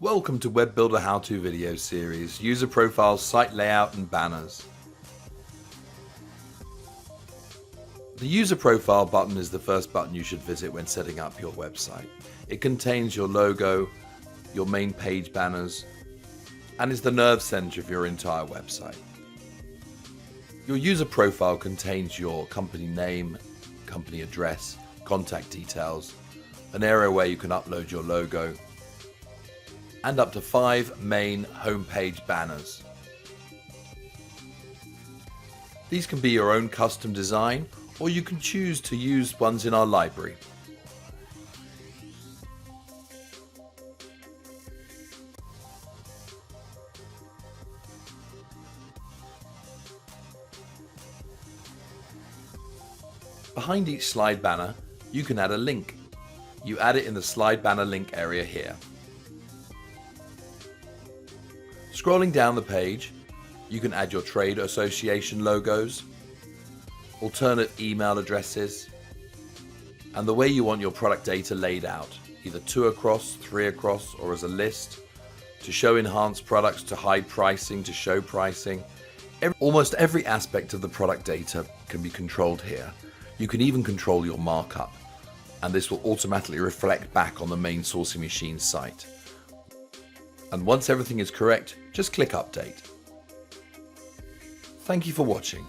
Welcome to Web Builder How-To video series, user profiles, site layout and banners. The user profile button is the first button you should visit when setting up your website. It contains your logo, your main page banners, and is the nerve center of your entire website. Your user profile contains your company name, company address, contact details, an area where you can upload your logo, and up to 5 main homepage banners. These can be your own custom design, or you can choose to use ones in our library. Behind each slide banner, you can add a link. You add it in the slide banner link area here. Scrolling down the page, you can add your trade association logos, alternate email addresses, and the way you want your product data laid out, either 2 across, 3 across, or as a list, to show enhanced products, to hide pricing, to show pricing. Almost every aspect of the product data can be controlled here. You can even control your markup, and this will automatically reflect back on the main sourcing machine site. And once everything is correct, just click Update. Thank you for watching.